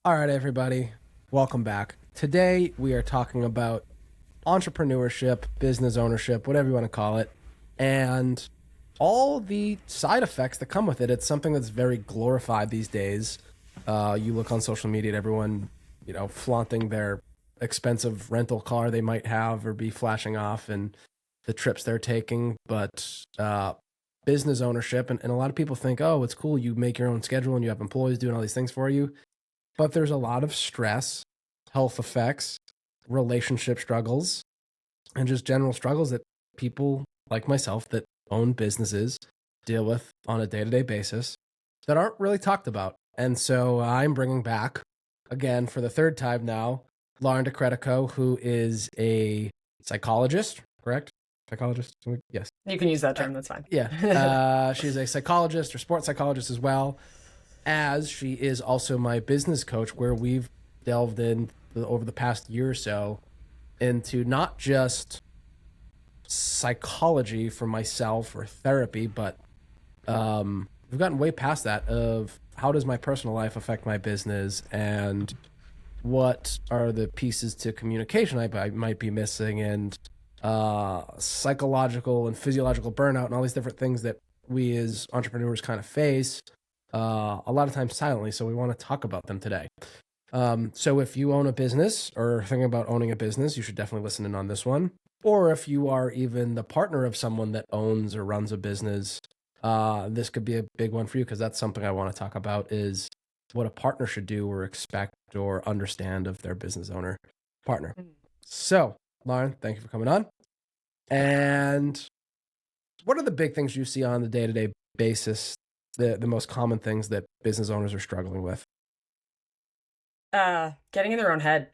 All right, everybody, welcome back. Today we are talking about entrepreneurship, business ownership, whatever you want to call it, and all the side effects that come with it. It's something that's very glorified these days. You look on social media at everyone, flaunting their expensive rental car they might have or be flashing off and the trips they're taking. But business ownership, and a lot of people think, oh, it's cool. You make your own schedule and you have employees doing all these things for you. But there's a lot of stress, health effects, relationship struggles, and just general struggles that people like myself that own businesses deal with on a day-to-day basis that aren't really talked about. And so I'm bringing back, again, for the third time now, Lauren DiCredico, who is a psychologist, correct? Psychologist? Yes. You can use that term, that's fine. Yeah. She's a psychologist or sports psychologist as well, as she is also my business coach, where we've delved in over the past year or so into not just psychology for myself or therapy, but we've gotten way past that of how does my personal life affect my business and what are the pieces to communication I might be missing, and psychological and physiological burnout and all these different things that we as entrepreneurs kind of face a lot of times silently. So we want to talk about them today. So if you own a business or thinking about owning a business, you should definitely listen in on this one. Or if you are even the partner of someone that owns or runs a business, this could be a big one for you, because that's something I want to talk about, is what a partner should do or expect or understand of their business owner partner. So Lauren, thank you for coming on. And what are the big things you see on the day-to-day basis, the most common things that business owners are struggling with? Getting in their own head.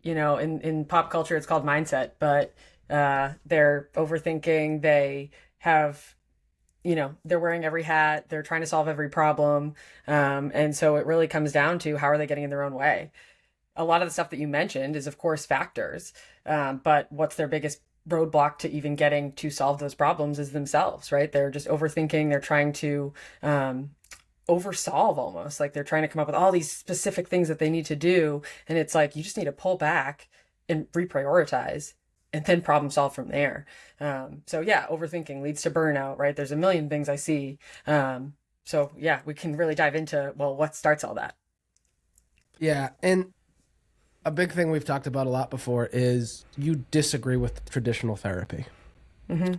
In pop culture, it's called mindset, but they're overthinking. They have, they're wearing every hat. They're trying to solve every problem. And so it really comes down to how are they getting in their own way? A lot of the stuff that you mentioned is, of course, factors. But what's their biggest roadblock to even getting to solve those problems is themselves, right? They're just overthinking. They're trying to oversolve almost. Like they're trying to come up with all these specific things that they need to do. And it's like, you just need to pull back and reprioritize and then problem solve from there. So yeah, overthinking leads to burnout, right? There's a million things I see. So yeah, we can really dive into, well, what starts all that? Yeah. And a big thing we've talked about a lot before is you disagree with traditional therapy. Mm-hmm.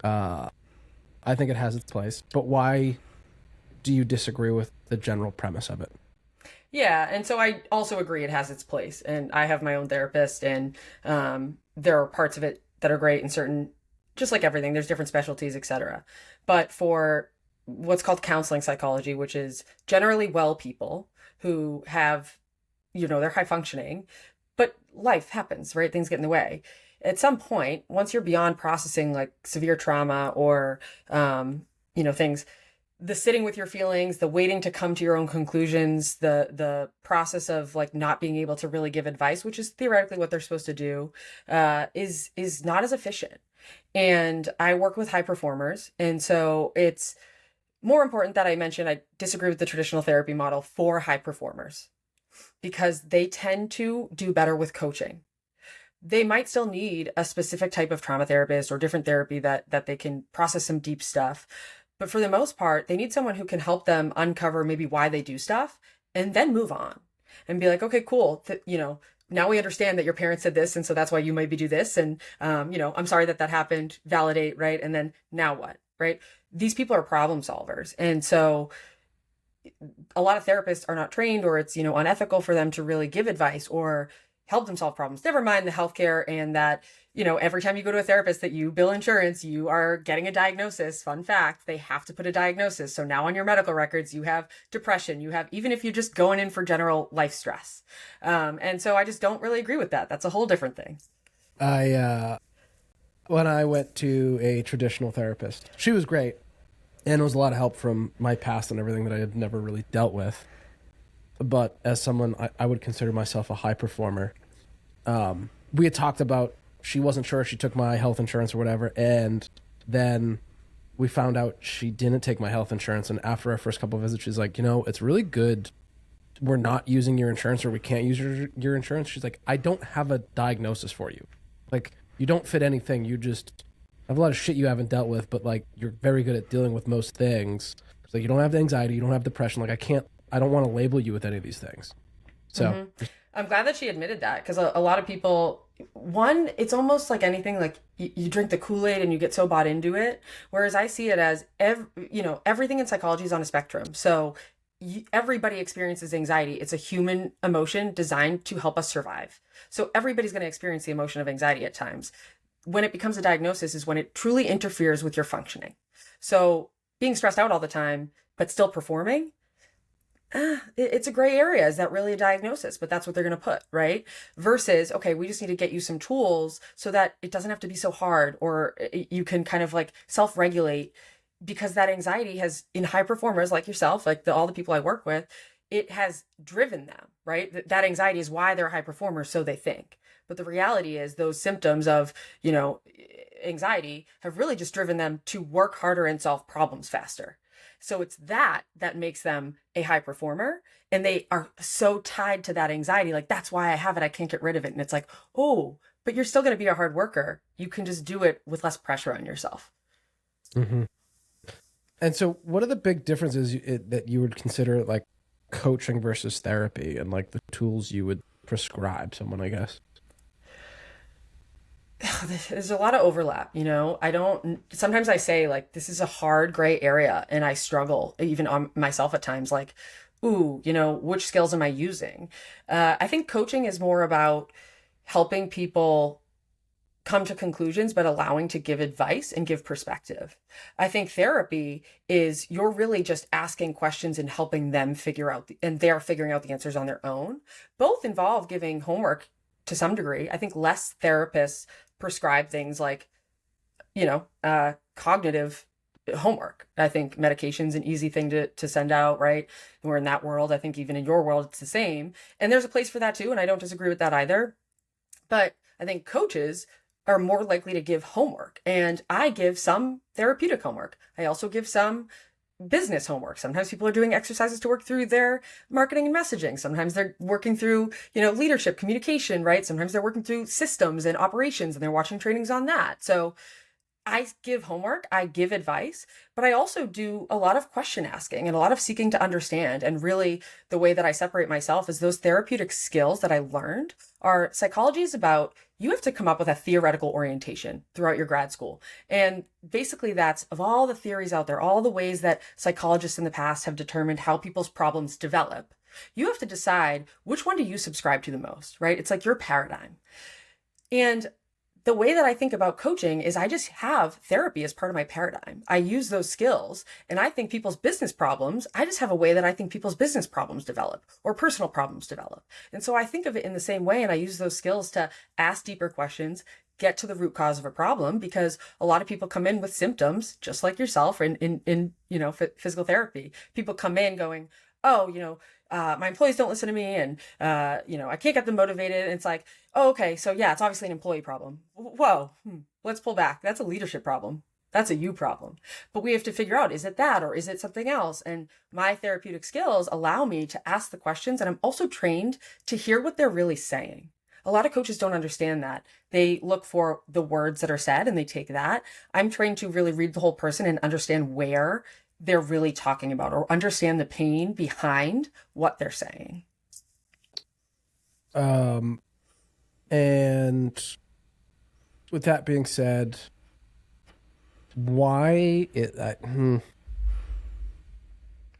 I think it has its place, but why do you disagree with the general premise of it? Yeah, and so I also agree it has its place. And I have my own therapist, and there are parts of it that are great, and certain, just like everything, there's different specialties, etc. But for what's called counseling psychology, which is generally well people who have, they're high functioning, but life happens, right? Things get in the way. At some point, once you're beyond processing like severe trauma or, things, the sitting with your feelings, the waiting to come to your own conclusions, the process of like not being able to really give advice, which is theoretically what they're supposed to do, is not as efficient. And I work with high performers. And so it's more important that I mention, I disagree with the traditional therapy model for high performers, because they tend to do better with coaching. They might still need a specific type of trauma therapist or different therapy that they can process some deep stuff. But for the most part, they need someone who can help them uncover maybe why they do stuff and then move on and be like, okay, cool. Now we understand that your parents said this, and so that's why you maybe do this. And, I'm sorry that happened. Validate, right? And then now what, right? These people are problem solvers. And so a lot of therapists are not trained, or it's, unethical for them to really give advice or help them solve problems. Never mind the healthcare and that, every time you go to a therapist that you bill insurance, you are getting a diagnosis. Fun fact, they have to put a diagnosis. So now on your medical records, you have depression, you have, even if you're just going in for general life stress. And so I just don't really agree with that. That's a whole different thing. When I went to a traditional therapist, she was great. And it was a lot of help from my past and everything that I had never really dealt with. But as someone, I would consider myself a high performer. We had talked about, she wasn't sure if she took my health insurance or whatever. And then we found out she didn't take my health insurance. And after our first couple of visits, she's like, it's really good we're not using your insurance or we can't use your insurance. She's like, I don't have a diagnosis for you. Like, you don't fit anything. You just have a lot of shit you haven't dealt with, but like, you're very good at dealing with most things. So you don't have anxiety, you don't have depression. Like, I don't want to label you with any of these things. So I'm glad that she admitted that, because a lot of people, one, it's almost like anything, like you drink the Kool-Aid and you get so bought into it. Whereas I see it as, everything in psychology is on a spectrum. So everybody experiences anxiety. It's a human emotion designed to help us survive. So everybody's going to experience the emotion of anxiety at times. When it becomes a diagnosis is when it truly interferes with your functioning. So being stressed out all the time, but still performing, it's a gray area. Is that really a diagnosis? But that's what they're going to put, right? Versus, okay, we just need to get you some tools so that it doesn't have to be so hard, or you can kind of like self-regulate, because that anxiety has, in high performers like yourself, like all the people I work with, it has driven them, right? That anxiety is why they're high performers, so they think. But the reality is those symptoms of, anxiety have really just driven them to work harder and solve problems faster. So it's that makes them a high performer, and they are so tied to that anxiety. Like, that's why I have it. I can't get rid of it. And it's like, oh, but you're still going to be a hard worker. You can just do it with less pressure on yourself. Mm-hmm. And so what are the big differences that you would consider like coaching versus therapy, and like the tools you would prescribe someone, I guess? There's a lot of overlap, sometimes I say like, this is a hard gray area, and I struggle even on myself at times, like, which skills am I using? I think coaching is more about helping people come to conclusions, but allowing to give advice and give perspective. I think therapy is you're really just asking questions and helping them figure out, and they're figuring out the answers on their own. Both involve giving homework to some degree. I think less therapists prescribe things like, cognitive homework. I think medication's an easy thing to send out, right? And we're in that world. I think even in your world, it's the same. And there's a place for that too. And I don't disagree with that either. But I think coaches are more likely to give homework. And I give some therapeutic homework. I also give some business homework. Sometimes people are doing exercises to work through their marketing and messaging. Sometimes they're working through, leadership, communication, right? Sometimes they're working through systems and operations, and they're watching trainings on that. So I give homework, I give advice, but I also do a lot of question asking and a lot of seeking to understand. And really the way that I separate myself is those therapeutic skills that I learned are, psychology is about, you have to come up with a theoretical orientation throughout your grad school. And basically that's, of all the theories out there, all the ways that psychologists in the past have determined how people's problems develop, you have to decide which one do you subscribe to the most, right? It's like your paradigm. And the way that I think about coaching is I just have therapy as part of my paradigm. I use those skills, and I think people's business problems, I just have a way that I think people's business problems develop or personal problems develop. And so I think of it in the same way, and I use those skills to ask deeper questions, get to the root cause of a problem, because a lot of people come in with symptoms, just like yourself in physical therapy. People come in going, my employees don't listen to me, and, I can't get them motivated. And it's like, oh, okay, so yeah, it's obviously an employee problem. Whoa, let's pull back. That's a leadership problem. That's a you problem. But we have to figure out, is it that, or is it something else? And my therapeutic skills allow me to ask the questions. And I'm also trained to hear what they're really saying. A lot of coaches don't understand that. They look for the words that are said and they take that. I'm trained to really read the whole person and understand where they're really talking about, or understand the pain behind what they're saying. And with that being said, why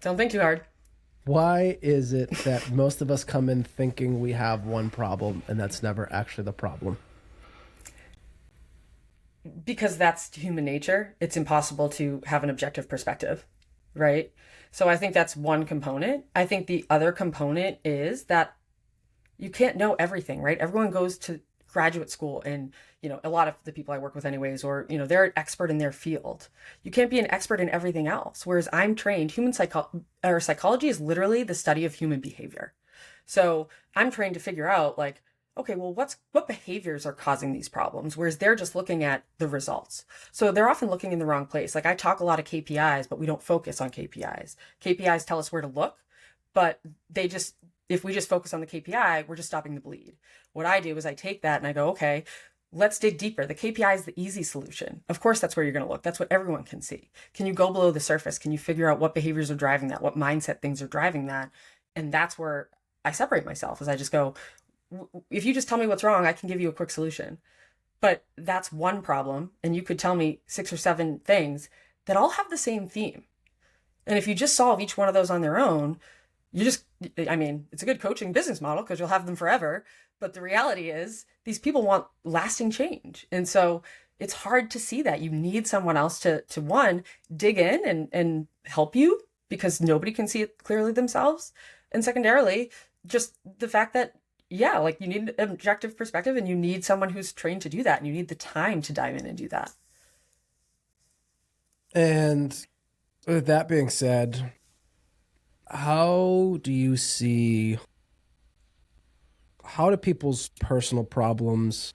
Don't think too hard. Why is it that most of us come in thinking we have one problem, and that's never actually the problem? Because that's human nature. It's impossible to have an objective perspective, right? So I think that's one component. I think the other component is that you can't know everything, right? Everyone goes to graduate school, and, a lot of the people I work with anyways, or, they're an expert in their field. You can't be an expert in everything else. Whereas I'm trained, psychology is literally the study of human behavior. So I'm trained to figure out, like, okay, well, what behaviors are causing these problems? Whereas they're just looking at the results. So they're often looking in the wrong place. Like, I talk a lot of KPIs, but we don't focus on KPIs. KPIs tell us where to look, but they just if we just focus on the KPI, we're just stopping the bleed. What I do is I take that and I go, okay, let's dig deeper. The KPI is the easy solution. Of course, that's where you're going to look. That's what everyone can see. Can you go below the surface? Can you figure out what behaviors are driving that? What mindset things are driving that? And that's where I separate myself, as I just go, if you just tell me what's wrong, I can give you a quick solution. But that's one problem. And you could tell me 6 or 7 things that all have the same theme. And if you just solve each one of those on their own, it's a good coaching business model because you'll have them forever. But the reality is these people want lasting change. And so it's hard to see that. You need someone else to one, dig in and help you because nobody can see it clearly themselves. And secondarily, just the fact that, yeah, like you need an objective perspective and you need someone who's trained to do that. And you need the time to dive in and do that. And with that being said, how do people's personal problems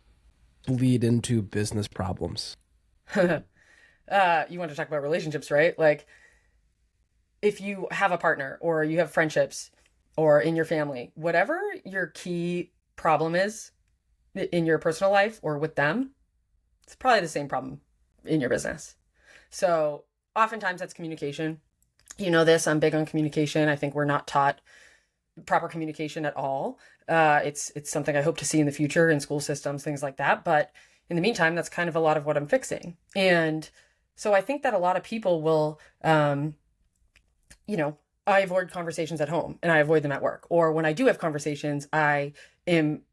bleed into business problems? You want to talk about relationships, right? Like if you have a partner or you have friendships or in your family, whatever your key problem is in your personal life or with them, it's probably the same problem in your business. So oftentimes that's communication. You know this, I'm big on communication. I think we're not taught proper communication at all. It's something I hope to see in the future in school systems, things like that. But in the meantime, that's kind of a lot of what I'm fixing. And so I think that a lot of people will, I avoid conversations at home and I avoid them at work. Or when I do have conversations, I am,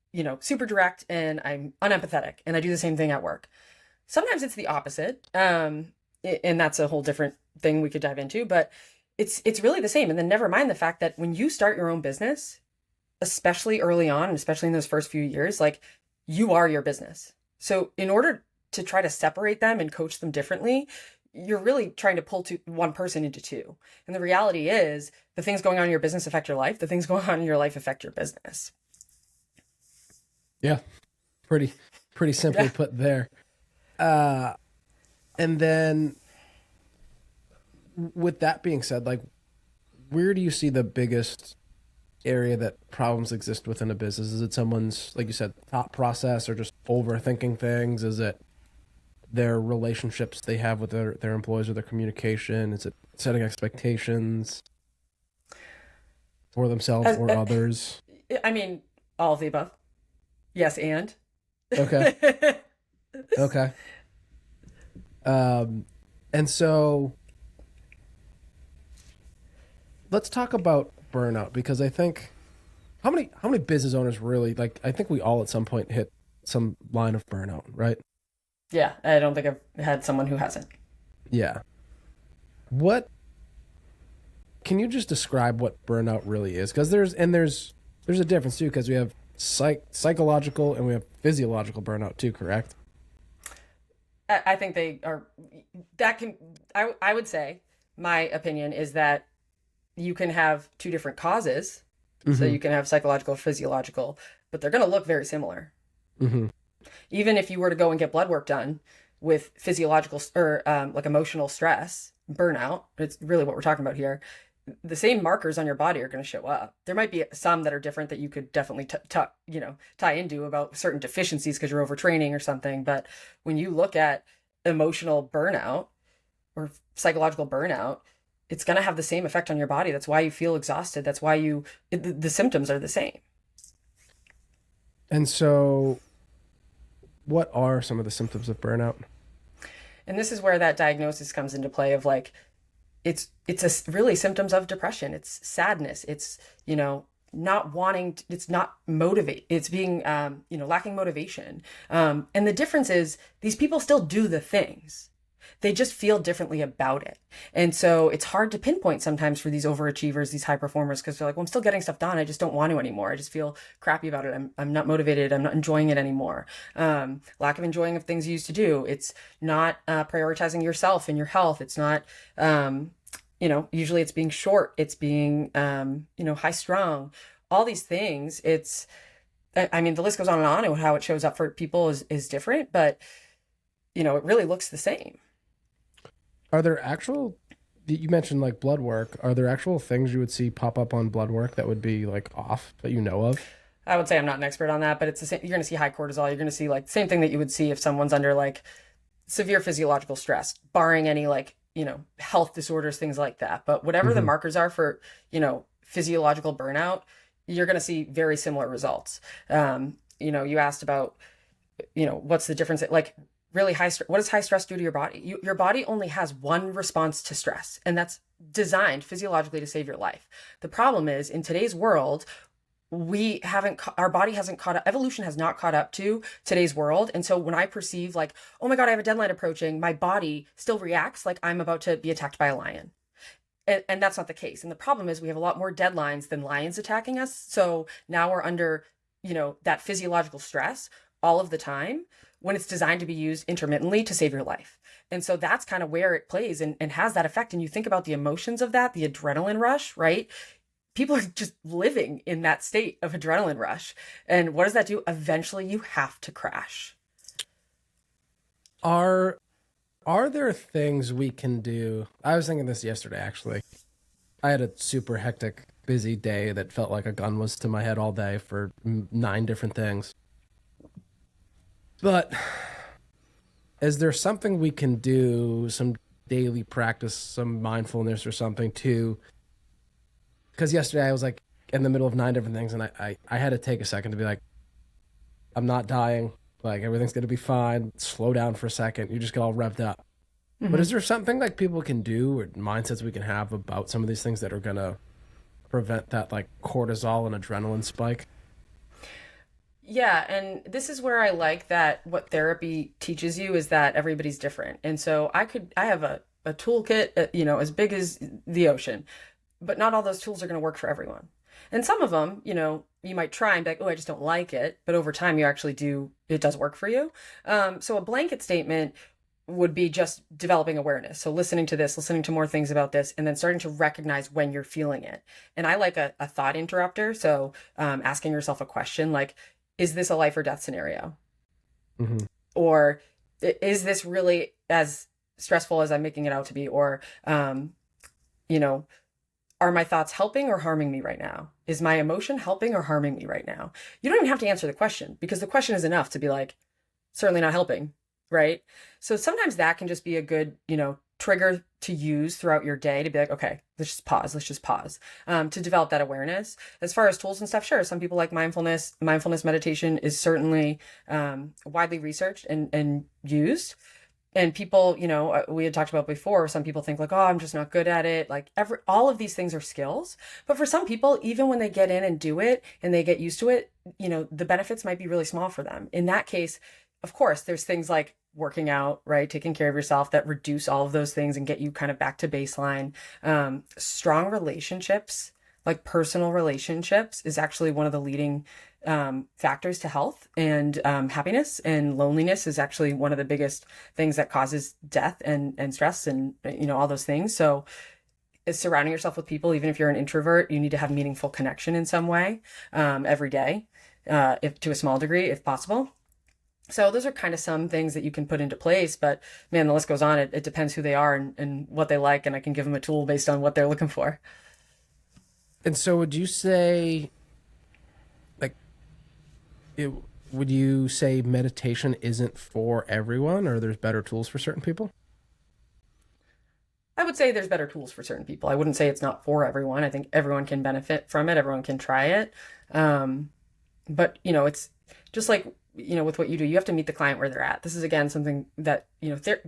super direct and I'm unempathetic and I do the same thing at work. Sometimes it's the opposite. And that's a whole different thing we could dive into, but it's really the same. And then never mind the fact that when you start your own business, especially early on, and especially in those first few years, like you are your business. So in order to try to separate them and coach them differently, you're really trying to pull one person into two. And the reality is the things going on in your business affect your life. The things going on in your life affect your business. Yeah. Pretty simply put there. And then with that being said, like, where do you see the biggest area that problems exist within a business? Is it someone's, like you said, thought process or just overthinking things? Is it their relationships they have with their employees or their communication? Is it setting expectations for themselves or others? I mean, all of the above. Yes, and. Okay. Okay. And so let's talk about burnout, because I think how many business owners really, like, I think we all at some point hit some line of burnout, right? Yeah, I don't think I've had someone who hasn't. Yeah. What can you just describe what burnout really is? Because there's a difference too, because we have psychological and we have physiological burnout too, correct? I think they are, I would say my opinion is that you can have two different causes. Mm-hmm. So you can have psychological, physiological, but they're going to look very similar. Mm-hmm. Even if you were to go and get blood work done with physiological or like emotional stress, burnout, it's really what we're talking about here. The same markers on your body are going to show up. There might be some that are different that you could definitely tie into about certain deficiencies because you're overtraining or something. But when you look at emotional burnout or psychological burnout, it's going to have the same effect on your body. That's why you feel exhausted. That's why the symptoms are the same. And so what are some of the symptoms of burnout? And this is where that diagnosis comes into play of like, it's really symptoms of depression. It's sadness. It's, not wanting, it's not motivate. It's being, lacking motivation. And the difference is these people still do the things. They just feel differently about it. And so it's hard to pinpoint sometimes for these overachievers, these high performers, because they're like, well, I'm still getting stuff done. I just don't want to anymore. I just feel crappy about it. I'm not motivated. I'm not enjoying it anymore. Lack of enjoying of things you used to do. It's not prioritizing yourself and your health. It's not, usually it's being short. It's being, high strung, all these things. The list goes on and how it shows up for people is different, but it really looks the same. Are there actual You mentioned like blood work. Are there actual things you would see pop up on blood work that would be like off that you know of? I would say I'm not an expert on that, but it's the same. You're going to see high cortisol. You're going to see like the same thing that you would see if someone's under like severe physiological stress, barring any like, health disorders, things like that. But whatever the Hmm. markers are for, physiological burnout, you're going to see very similar results. You asked about, what's the difference? Like really what does high stress do to your body? Your body only has one response to stress, and that's designed physiologically to save your life. The problem is in today's world, our body hasn't caught up, evolution has not caught up to today's world. And so when I perceive like, oh my God, I have a deadline approaching, my body still reacts like I'm about to be attacked by a lion. And that's not the case. And the problem is we have a lot more deadlines than lions attacking us. So now we're under, that physiological stress all of the time when it's designed to be used intermittently to save your life. And so that's kind of where it plays and has that effect. And you think about the emotions of that, the adrenaline rush, right? People are just living in that state of adrenaline rush. And what does that do? Eventually you have to crash. Are are there things we can do? I was thinking this yesterday actually. I had a super hectic, busy day that felt like a gun was to my head all day for nine different things. But is there something we can do, some daily practice, some mindfulness or something to, because yesterday I was like in the middle of nine different things and I had to take a second to be like, I'm not dying. Like everything's going to be fine. Slow down for a second. You just get all revved up. But is there something like people can do or mindsets we can have about some of these things that are going to prevent that like cortisol and adrenaline spike? Yeah, and this is where I like that what therapy teaches you is that everybody's different. And so I have a toolkit, as big as the ocean, but not all those tools are going to work for everyone. And some of them, you might try and be like, oh, I just don't like it. But over time, you actually it does work for you. So a blanket statement would be just developing awareness. So listening to this, listening to more things about this, and then starting to recognize when you're feeling it. And I like a thought interrupter. So asking yourself a question like, is this a life or death scenario? Mm-hmm. Or is this really as stressful as I'm making it out to be? Or, you know, are my thoughts helping or harming me right now? Is my emotion helping or harming me right now? You don't even have to answer the question because the question is enough to be like, certainly not helping, right? So sometimes that can just be a good, trigger to use throughout your day to be like, okay, let's just pause to develop that awareness. As far as tools and stuff, sure, some people like mindfulness meditation is certainly widely researched and used. And people, we had talked about before, some people think like, oh, I'm just not good at it. Like all of these things are skills. But for some people, even when they get in and do it and they get used to it, the benefits might be really small for them. In that case, of course, there's things like working out, right? Taking care of yourself that reduce all of those things and get you kind of back to baseline. Strong relationships, like personal relationships, is actually one of the leading factors to health and happiness. And loneliness is actually one of the biggest things that causes death and stress and, all those things. So surrounding yourself with people, even if you're an introvert, you need to have meaningful connection in some way every day, if to a small degree, if possible. So those are kind of some things that you can put into place, but man, the list goes on. It depends who they are and what they like, and I can give them a tool based on what they're looking for. And so would you say, like, it, would you say meditation isn't for everyone or there's better tools for certain people? I would say there's better tools for certain people. I wouldn't say it's not for everyone. I think everyone can benefit from it. Everyone can try it. But, it's just like, with what you do, you have to meet the client where they're at. This is, again, something that,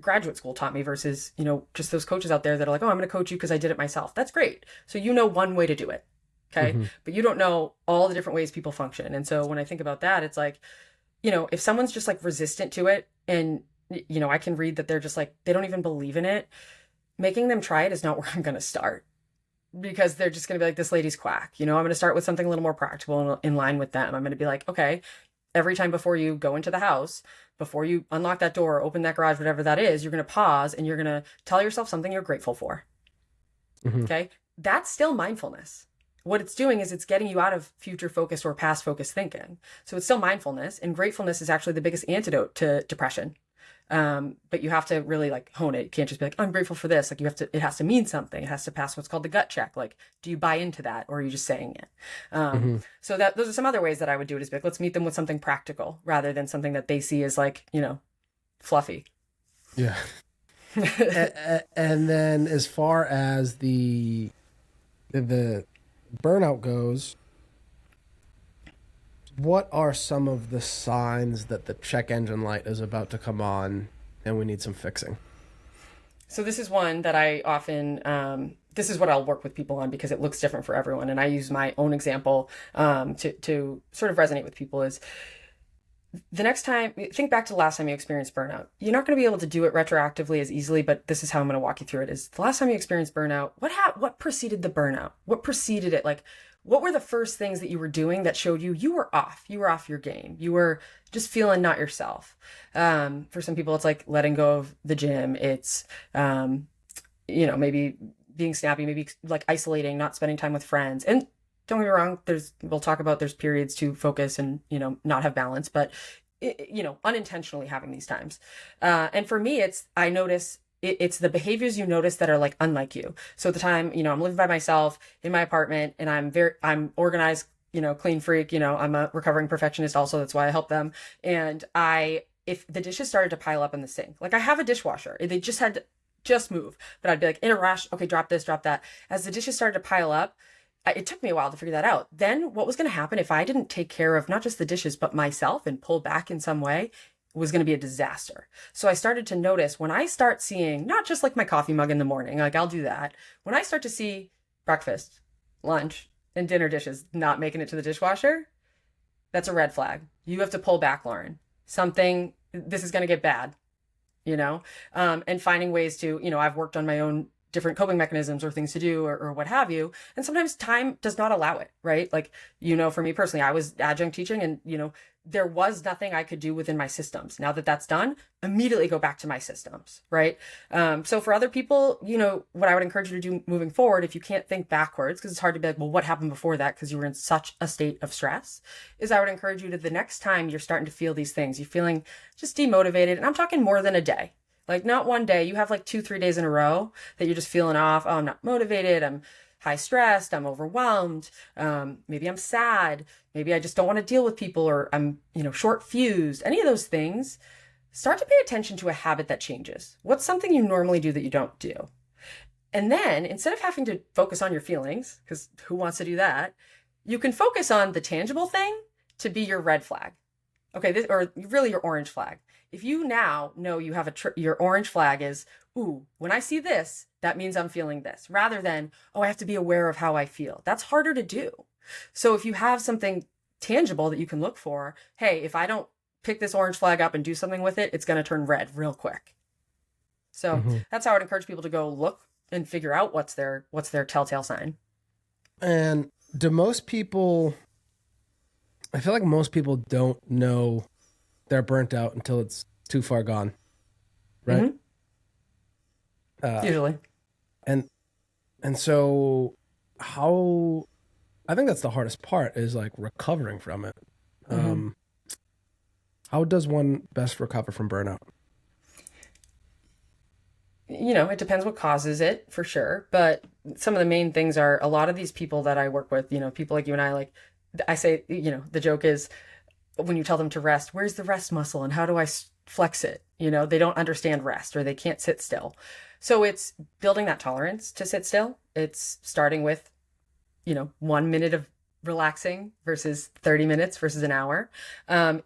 graduate school taught me versus, just those coaches out there that are like, oh, I'm going to coach you because I did it myself. That's great. So one way to do it. Okay. Mm-hmm. But you don't know all the different ways people function. And so when I think about that, it's like, if someone's just like resistant to it and, I can read that they're just like, they don't even believe in it, making them try it is not where I'm going to start. Because they're just going to be like, this lady's quack. I'm going to start with something a little more practical in line with them. I'm going to be like, okay, every time before you go into the house, before you unlock that door, open that garage, whatever that is, you're going to pause and you're going to tell yourself something you're grateful for. Mm-hmm. Okay. That's still mindfulness. What it's doing is it's getting you out of future focused or past focused thinking. So it's still mindfulness, and gratefulness is actually the biggest antidote to depression. But you have to really like hone it. You can't just be like, I'm grateful for this. Like it has to mean something. It has to pass what's called the gut check. Like, do you buy into that, or are you just saying it? So those are some other ways that I would do it, is be like, let's meet them with something practical rather than something that they see as like, fluffy. Yeah. And then as far as the burnout goes, what are some of the signs that the check engine light is about to come on and we need some fixing? So this is one that I often, this is what I'll work with people on because it looks different for everyone. And I use my own example to sort of resonate with people is the next time, think back to the last time you experienced burnout. You're not going to be able to do it retroactively as easily, but this is how I'm going to walk you through it. Is the last time you experienced burnout, what preceded the burnout? What preceded it? Like, what were the first things that you were doing that showed you were off? You were off your game. You were just feeling not yourself. For some people, it's like letting go of the gym. It's, maybe being snappy, maybe like isolating, not spending time with friends. And don't get me wrong, we'll talk about there's periods to focus and, not have balance, but, unintentionally having these times. And for me, I notice it's the behaviors you notice that are like unlike you. So at the time, I'm living by myself in my apartment and I'm organized, clean freak, I'm a recovering perfectionist also. That's why I help them. And if the dishes started to pile up in the sink, like I have a dishwasher, they just had to just move, but I'd be like in a rush. Okay, drop this, drop that. As the dishes started to pile up, it took me a while to figure that out. Then what was going to happen if I didn't take care of not just the dishes, but myself and pull back in some way was going to be a disaster. So I started to notice when I start seeing, not just like my coffee mug in the morning, like I'll do that. When I start to see breakfast, lunch, and dinner dishes not making it to the dishwasher, that's a red flag. You have to pull back, Lauren. This is going to get bad, and finding ways to, I've worked on my own different coping mechanisms or things to do or what have you. And sometimes time does not allow it, right? Like, for me personally, I was adjunct teaching and, there was nothing I could do within my systems. Now that that's done, immediately go back to my systems, right? So for other people, what I would encourage you to do moving forward, if you can't think backwards, because it's hard to be like, well, what happened before that? Because you were in such a state of stress, is I would encourage you to the next time you're starting to feel these things, you're feeling just demotivated. And I'm talking more than a day. Like not one day, you have like 2-3 days in a row that you're just feeling off. Oh, I'm not motivated. I'm high stressed. I'm overwhelmed. Maybe I'm sad. Maybe I just don't want to deal with people, or I'm, short fused. Any of those things, start to pay attention to a habit that changes. What's something you normally do that you don't do? And then instead of having to focus on your feelings, because who wants to do that? You can focus on the tangible thing to be your red flag. Okay, or really your orange flag. If you now know you have your orange flag is, ooh, when I see this, that means I'm feeling this, rather than, oh, I have to be aware of how I feel. That's harder to do. So if you have something tangible that you can look for, hey, if I don't pick this orange flag up and do something with it, it's going to turn red real quick. So that's how I would encourage people to go look and figure out what's their telltale sign. And do most people, I feel like most people don't know they're burnt out until it's too far gone, right? Usually. And so I think that's the hardest part, is like recovering from it. How does one best recover from burnout? It depends what causes it, for sure. But some of the main things are, a lot of these people that I work with, people like you and I, like I say, the joke is, when you tell them to rest, where's the rest muscle and how do I flex it? They don't understand rest, or they can't sit still. So it's building that tolerance to sit still. It's starting with, 1 minute of relaxing versus 30 minutes versus an hour.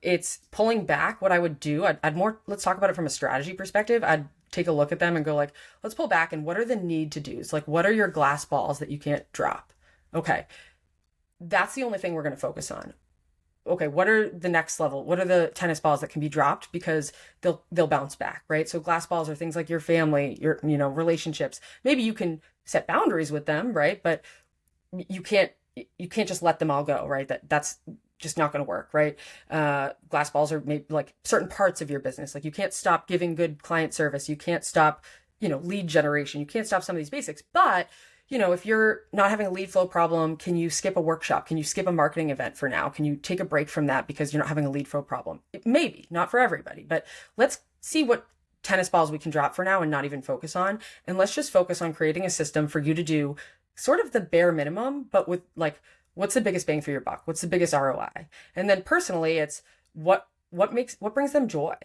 It's pulling back. What I would do, let's talk about it from a strategy perspective. I'd take a look at them and go like, let's pull back. And what are the need to do's? Like, what are your glass balls that you can't drop? Okay. That's the only thing we're going to focus on. Okay, what are the next level? What are the tennis balls that can be dropped because they'll bounce back, right? So glass balls are things like your family, your relationships. Maybe you can set boundaries with them, right? But you can't just let them all go, right? That's just not going to work, right? Glass balls are maybe like certain parts of your business. Like you can't stop giving good client service. You can't stop, lead generation. You can't stop some of these basics, but if you're not having a lead flow problem, can you skip a workshop? Can you skip a marketing event for now? Can you take a break from that because you're not having a lead flow problem? Maybe, not for everybody, but let's see what tennis balls we can drop for now and not even focus on. And let's just focus on creating a system for you to do sort of the bare minimum, but with like, what's the biggest bang for your buck? What's the biggest ROI? And then personally, it's what brings them joy?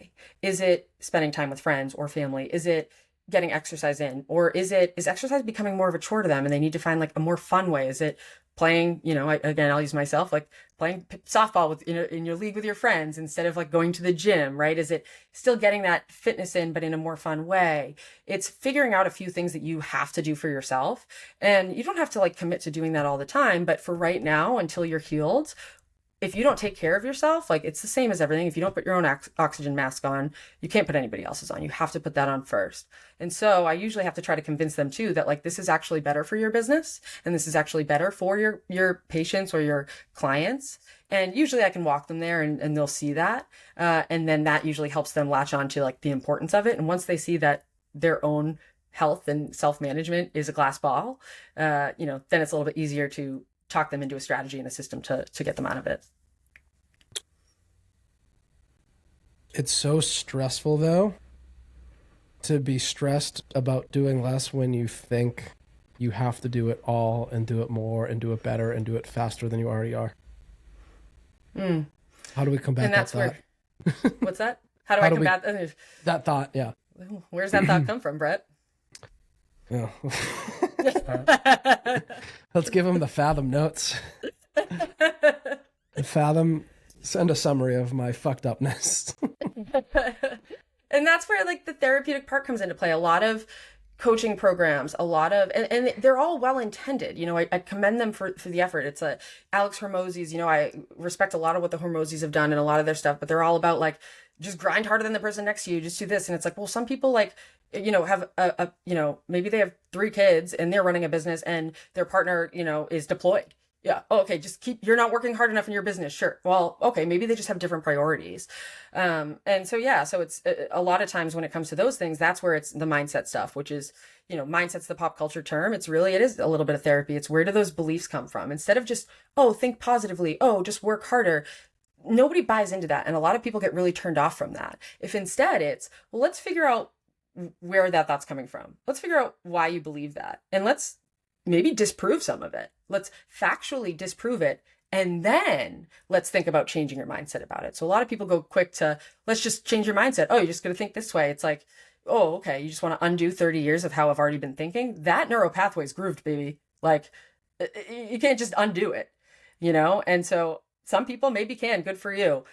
Is it spending time with friends or family? Is it getting exercise in? Or is exercise becoming more of a chore to them and they need to find like a more fun way? Is it playing, again, I'll use myself, like playing softball with in your league with your friends instead of like going to the gym, right? Is it still getting that fitness in, but in a more fun way? It's figuring out a few things that you have to do for yourself. And you don't have to like commit to doing that all the time, but for right now, until you're healed, if you don't take care of yourself, like it's the same as everything. If you don't put your own oxygen mask on, you can't put anybody else's on. You have to put that on first. And so I usually have to try to convince them too that like this is actually better for your business and this is actually better for your patients or your clients. And usually I can walk them there and they'll see that. And then that usually helps them latch on to like the importance of it. And once they see that their own health and self-management is a glass ball, then it's a little bit easier to talk them into a strategy and a system to get them out of it. It's so stressful though to be stressed about doing less when you think you have to do it all and do it more and do it better and do it faster than you already are. How do we combat that thought? What's that? How do I combat that thought? Yeah. Where's that thought come from, Brett? Yeah. Let's give him the Fathom notes. Fathom, send a summary of my fucked upness. And that's where like the therapeutic part comes into play. A lot of coaching programs, and they're all well intended. I commend them for the effort. It's Alex Hormozy's, I respect a lot of what the Hormozys have done and a lot of their stuff, but they're all about like, just grind harder than the person next to you, just do this. And it's like, well, some people like, have maybe they have 3 kids and they're running a business and their partner, is deployed. Yeah. Oh, okay. You're not working hard enough in your business. Sure. Well, okay. Maybe they just have different priorities. And so, so it's a lot of times when it comes to those things, that's where it's the mindset stuff, which is, mindset's the pop culture term. It is a little bit of therapy. It's where do those beliefs come from? Instead of just, think positively. Just work harder. Nobody buys into that. And a lot of people get really turned off from that. If instead it's, well, let's figure out where that thought's coming from. Let's figure out why you believe that. And let's maybe disprove some of it. Let's factually disprove it. And then let's think about changing your mindset about it. So a lot of people go quick to, let's just change your mindset. Oh, you're just going to think this way. It's like, oh, okay. You just want to undo 30 years of how I've already been thinking. That neural pathway's grooved, baby. Like you can't just undo it, And so some people maybe can. Good for you.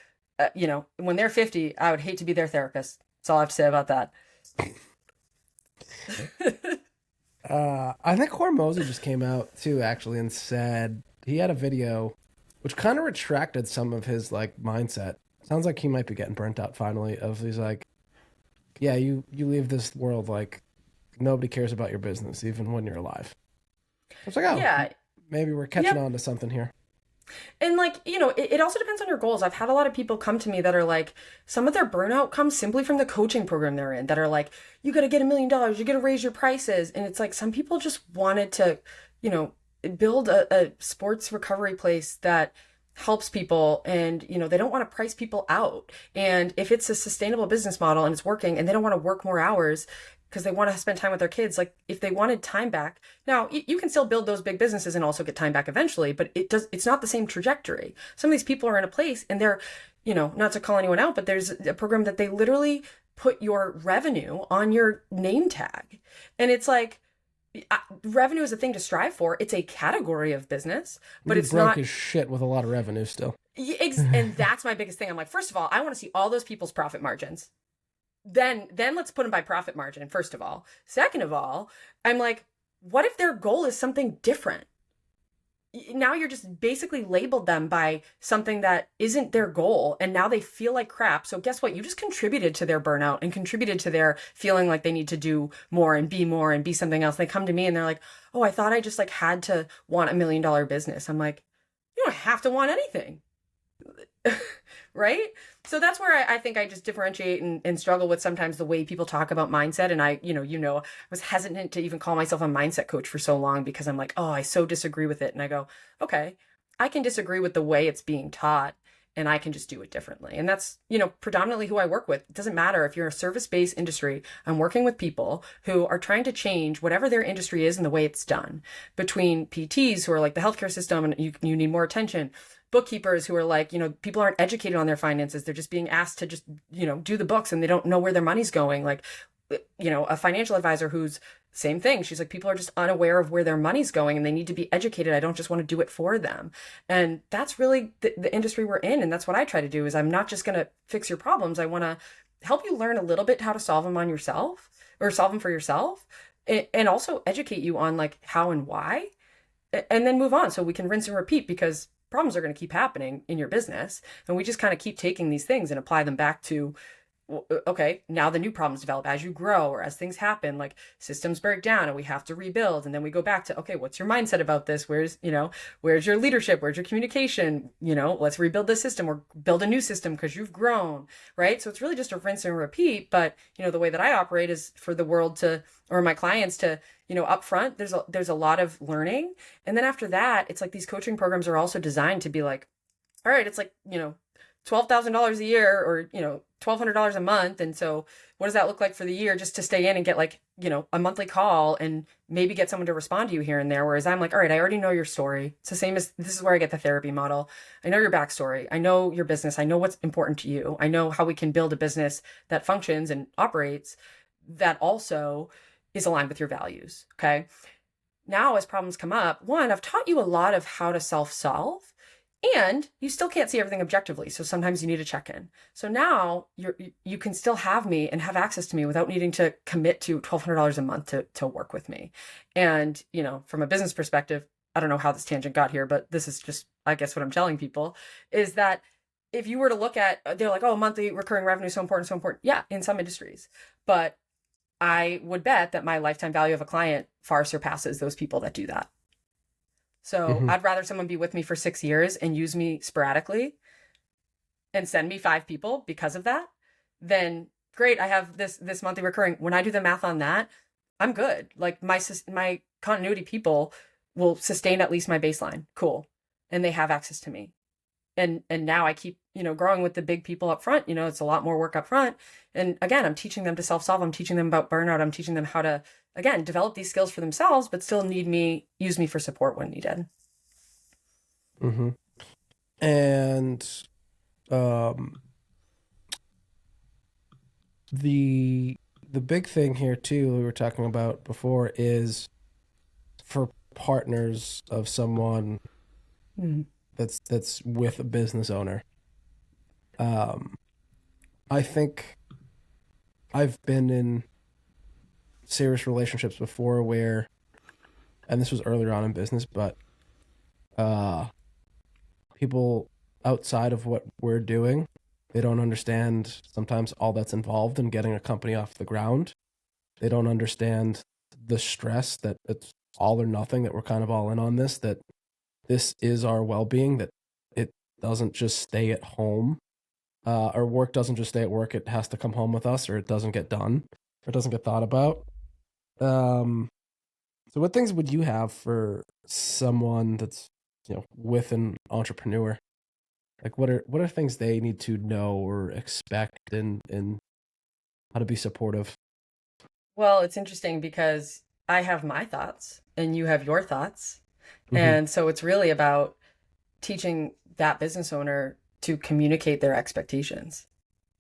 When they're 50, I would hate to be their therapist. That's all I have to say about that. I think Hormozy just came out too, actually, and said he had a video which kind of retracted some of his like mindset. Sounds like he might be getting burnt out finally. He's like, yeah, you leave this world like nobody cares about your business even when you're alive. I was like, oh, yeah, maybe we're catching on to something here. And like, it also depends on your goals. I've had a lot of people come to me that are like, some of their burnout comes simply from the coaching program they're in, that are like, you got to get $1 million, you got to raise your prices. And it's like, some people just wanted to, build a sports recovery place that helps people and, they don't want to price people out. And if it's a sustainable business model and it's working and they don't want to work more hours because they want to spend time with their kids. Like if they wanted time back, now you can still build those big businesses and also get time back eventually, but it's not the same trajectory. Some of these people are in a place and they're, not to call anyone out, but there's a program that they literally put your revenue on your name tag. And it's like, revenue is a thing to strive for. It's a category of business, but it's broke not as shit with a lot of revenue still. And that's my biggest thing. I'm like, first of all, I want to see all those people's profit margins. Then let's put them by profit margin, first of all. Second of all, I'm like, what if their goal is something different? Now you're just basically labeled them by something that isn't their goal. And now they feel like crap. So guess what? You just contributed to their burnout and contributed to their feeling like they need to do more and be something else. They come to me and they're like, oh, I thought I just like had to want $1 million business. I'm like, you don't have to want anything. Right? So that's where I think I just differentiate and struggle with sometimes the way people talk about mindset. And I was hesitant to even call myself a mindset coach for so long because I'm like, oh, I so disagree with it. And I go, okay, I can disagree with the way it's being taught. and I can just do it differently. And that's, predominantly who I work with. It doesn't matter if you're a service-based industry. I'm working with people who are trying to change whatever their industry is and the way it's done. Between PTs who are like the healthcare system and you need more attention, bookkeepers who are like, people aren't educated on their finances. They're just being asked to just, do the books and they don't know where their money's going. Like, a financial advisor who's same thing. She's like, people are just unaware of where their money's going and they need to be educated. I don't just want to do it for them. And that's really the industry we're in. And that's what I try to do is I'm not just going to fix your problems. I want to help you learn a little bit how to solve them on yourself or solve them for yourself, and also educate you on like how and why, and then move on so we can rinse and repeat, because problems are going to keep happening in your business. And we just kind of keep taking these things and apply them back to, okay, now the new problems develop as you grow or as things happen, like systems break down and we have to rebuild. And then we go back to, okay, what's your mindset about this? Where's your leadership? Where's your communication? Let's rebuild the system or build a new system because you've grown, right? So it's really just a rinse and repeat. But, the way that I operate is for the world to, or my clients to, up front, there's a lot of learning. And then after that, it's like these coaching programs are also designed to be like, all right, it's like, $12,000 a year or, $1,200 a month. And so what does that look like for the year just to stay in and get like, a monthly call and maybe get someone to respond to you here and there. Whereas I'm like, all right, I already know your story. It's the same as, this is where I get the therapy model. I know your backstory. I know your business. I know what's important to you. I know how we can build a business that functions and operates that also is aligned with your values. Okay. Now, as problems come up, one, I've taught you a lot of how to self-solve. And you still can't see everything objectively. So sometimes you need a check-in. So now you can still have me and have access to me without needing to commit to $1,200 a month to work with me. And, from a business perspective, I don't know how this tangent got here, but this is just, I guess what I'm telling people is that if you were to look at, they're like, oh, monthly recurring revenue is so important, so important. Yeah, in some industries. But I would bet that my lifetime value of a client far surpasses those people that do that. So I'd rather someone be with me for 6 years and use me sporadically and send me 5 people because of that, then great, I have this monthly recurring. When I do the math on that, I'm good. Like my continuity people will sustain at least my baseline. Cool. And they have access to me. And now I keep, growing with the big people up front. It's a lot more work up front. And again, I'm teaching them to self-solve. I'm teaching them about burnout. I'm teaching them how to, again, develop these skills for themselves, but still use me for support when needed. Mm-hmm. And the big thing here too, we were talking about before, is for partners of someone that's with a business owner. I think I've been in serious relationships before where, and this was earlier on in business, but people outside of what we're doing, they don't understand sometimes all that's involved in getting a company off the ground. They don't understand the stress that it's all or nothing, that we're kind of all in on this, that this is our well-being, that it doesn't just stay at home. Our work doesn't just stay at work. It has to come home with us, or it doesn't get done, or it doesn't get thought about. So what things would you have for someone that's, with an entrepreneur? Like what are things they need to know or expect, and how to be supportive? Well, it's interesting because I have my thoughts and you have your thoughts. And so it's really about teaching that business owner to communicate their expectations,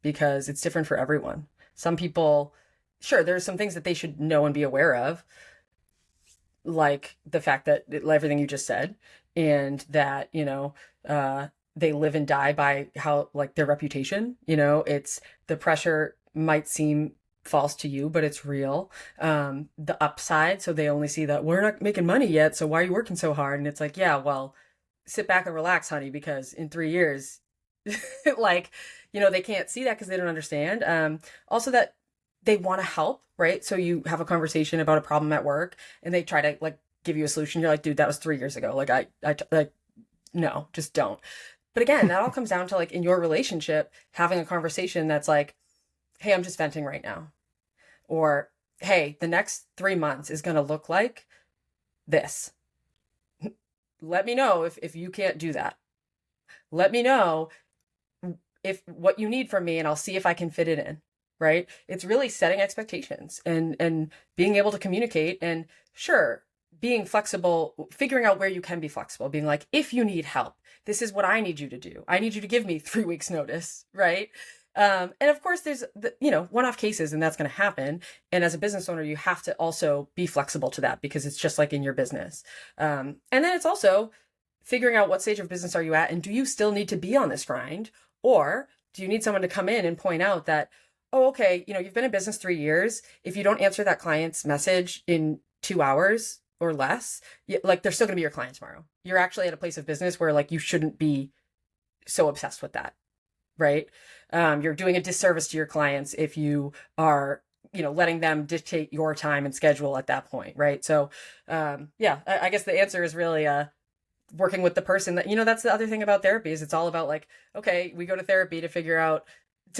because it's different for everyone. Some people, sure, there's some things that they should know and be aware of, like the fact that everything you just said, and that, they live and die by how, like, their reputation, it's the pressure might seem false to you, but it's real. The upside, so they only see that we're not making money yet, so why are you working so hard? And it's like, yeah, well, sit back and relax, honey, because in 3 years, like, they can't see that because they don't understand. Also that they want to help, right? So you have a conversation about a problem at work and they try to like give you a solution. You're like, dude, that was 3 years ago. Like like, no, just don't. But again, that all comes down to, like, in your relationship, having a conversation that's like, hey, I'm just venting right now. Or, hey, the next 3 months is going to look like this. Let me know if you can't do that. Let me know if what you need from me, and I'll see if I can fit it in. Right? It's really setting expectations and being able to communicate, and sure, being flexible, figuring out where you can be flexible, being like, if you need help, this is what I need you to do. I need you to give me 3 weeks notice, right? And of course there's the, one-off cases, and that's going to happen. And as a business owner, you have to also be flexible to that, because it's just like in your business. And then it's also figuring out what stage of business are you at, and do you still need to be on this grind, or do you need someone to come in and point out that, oh, okay, you've been in business 3 years. If you don't answer that client's message in 2 hours or less, like, they're still going to be your client tomorrow. You're actually at a place of business where, like, you shouldn't be so obsessed with that, right? You're doing a disservice to your clients if you are, letting them dictate your time and schedule at that point, right? So, I guess the answer is really working with the person that, that's the other thing about therapy, is it's all about, like, okay, we go to therapy to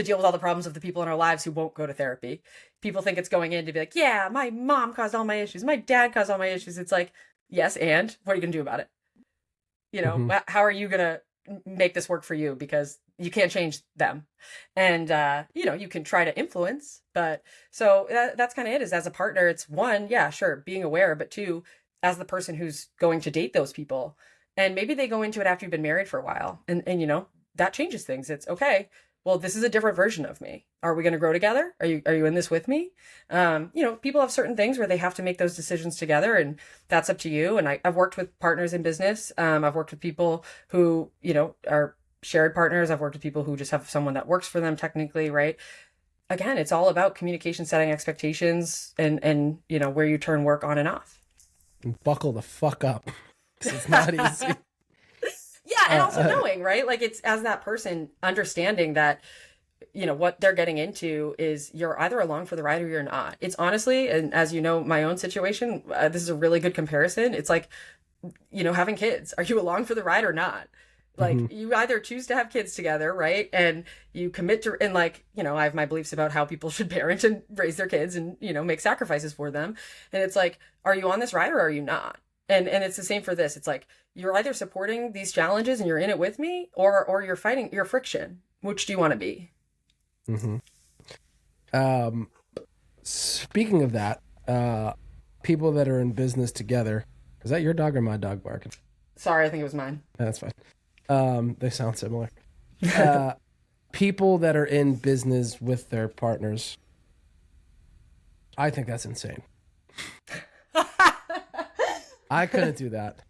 deal with all the problems of the people in our lives who won't go to therapy. People think it's going in to be like, yeah, my mom caused all my issues, my dad caused all my issues. It's like, yes, and what are you going to do about it? How are you going to make this work for you? Because you can't change them. And, you can try to influence, but so that's kind of it. Is as a partner, it's one, yeah, sure, being aware, but two, as the person who's going to date those people. And maybe they go into it after you've been married for a while, and that changes things. It's okay. Well, this is a different version of me. Are we going to grow together? Are you in this with me? People have certain things where they have to make those decisions together, and that's up to you. And I've worked with partners in business. I've worked with people who, are shared partners. I've worked with people who just have someone that works for them technically, right? Again, it's all about communication, setting expectations, and where you turn work on and off. Buckle the fuck up. It's not easy. Yeah, and also knowing, right? Like, it's as that person understanding that, what they're getting into is you're either along for the ride or you're not. It's honestly, and as my own situation, this is a really good comparison. It's like, having kids. Are you along for the ride or not? Like, you either choose to have kids together, right? And you commit to, and like, I have my beliefs about how people should parent and raise their kids and, make sacrifices for them. And it's like, are you on this ride or are you not? And it's the same for this. It's like, you're either supporting these challenges and you're in it with me, or you're fighting your friction. Which do you want to be? Speaking of that, people that are in business together, is that your dog or my dog barking? Sorry, I think it was mine. That's fine. They sound similar. People that are in business with their partners, I think that's insane. I couldn't do that.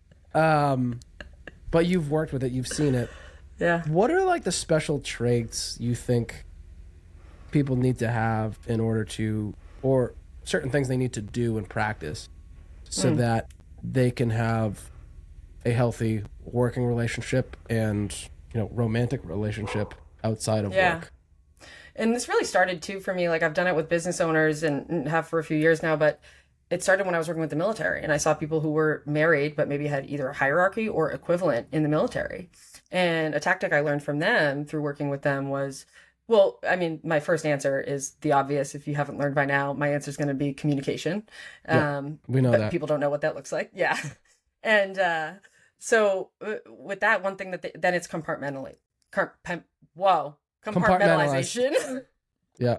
But you've worked with it, you've seen it. Yeah. What are like the special traits you think people need to have in order to, or certain things they need to do and practice so that they can have a healthy working relationship and, romantic relationship outside of work? And this really started too for me. Like, I've done it with business owners and have for a few years now, but it started when I was working with the military, and I saw people who were married, but maybe had either a hierarchy or equivalent in the military. And a tactic I learned from them through working with them was, well, I mean, my first answer is the obvious. If you haven't learned by now, my answer is going to be communication. We know but that. People don't know what that looks like. Yeah. And so with that, one thing then it's compartmentalization. Yeah.